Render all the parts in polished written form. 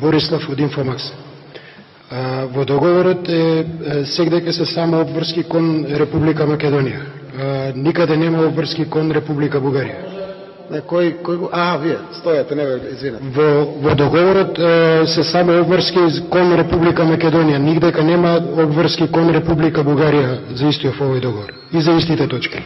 Борислав од Инфомакс. Во договорот сегдека се само обврски кон Република Македонија. Никаде нема обврски кон Република Бугарија. Вие стојате, извинете. Во договорот се само обврски кон Република Македонија, нигдека нема обврски кон Република Бугарија за истиот овој договор и за истите точки.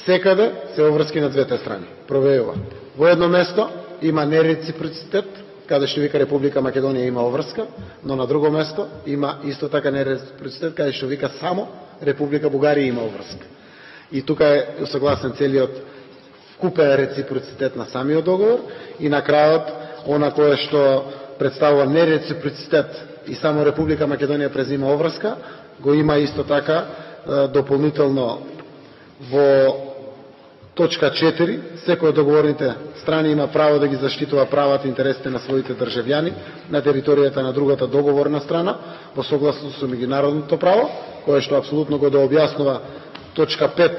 Секаде се обврски на двете страни. Проверува. Во едно место има нереципроцитет, каде што вика Република Македонија има обврска, но на друго место има исто така нереципроцитет, каде што вика само Република Бугарија има обврска. И тука е согласен целиот купен реципроцитет на самиот договор и на крајот она кое што представува нереципроцитет и само Република Македонија презима обврска, го има исто така дополнително во точка 4, секој од договорните страни има право да ги заштитува правата и интересите на своите државјани на територијата на другата договорна страна, во согласност со меѓународното право, кое што апсолутно го дообјаснува точка 5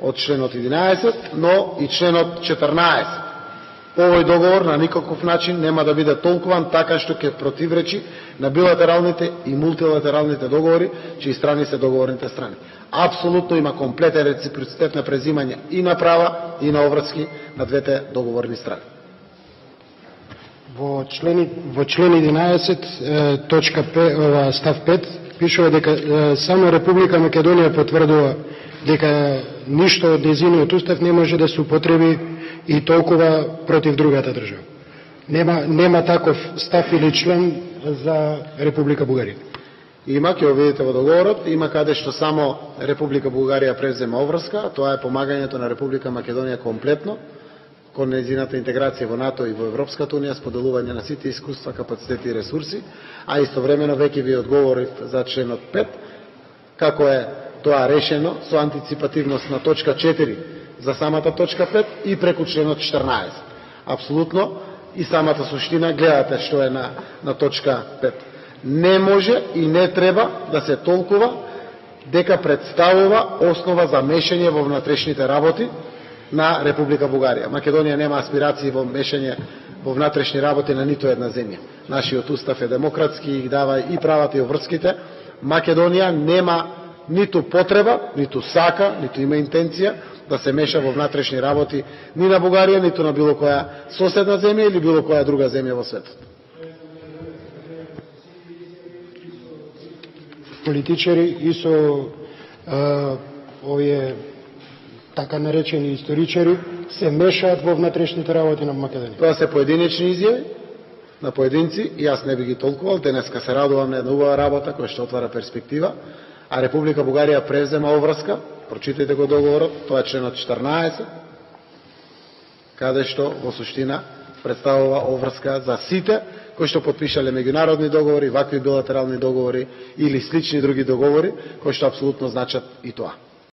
од членот 11, но и членот 14. Овој договор на никаков начин нема да биде толкуван така што ќе противречи на билатералните и мултилатералните договори, чии страни се договорните страни. Апсолутно има комплетен реципроцитет на презимање и на права и на обврски на двете договорни страни. Во член 11, точка 5, став 5, пишува дека само Република Македонија потврдува дека ништо од нејзиниот устав не може да се употреби и толкова против другата држава. Нема таков став или член за Република Бугарија. Има, ќе го видите во договорот, има каде што само Република Бугарија презема обврска, тоа е помагањето на Република Македонија комплетно кон нејзината интеграција во НАТО и во Европската унија, споделување на сите искуства, капацитети и ресурси, а истовремено веќе ви одговорив за членот 5, како е тоа решено со антиципативност на точка 4 за самата точка 5 и преку членот 14. Апсолутно и самата суштина гледате што е на точка 5. Не може и не треба да се толкува дека представува основа за мешање во внатрешните работи на Република Бугарија. Македонија нема аспирации во мешање во внатрешни работи на нито една земја. Нашиот устав е демократски и дава и правата и обврските. Македонија нема ниту потреба, ниту сака, ниту има интенција да се меша во внатрешни работи ни на Бугарија, ниту на било која соседна земја или било која друга земја во светот. Политичари и со овие така наречени историчари се мешаат во внатрешните работи на Македонија. Тоа се поединечни изјави на поединци и јас не би ги толкувал. Денеска се радувам на една убава работа која што отвара перспектива, а Република Бугарија презема обврска, прочитајте го договорот, тоа е членот 14, каде што во суштина представува обврска за сите кои што потпишале меѓународни договори, вакви билатерални договори или слични други договори, кои што апсолутно значат и тоа.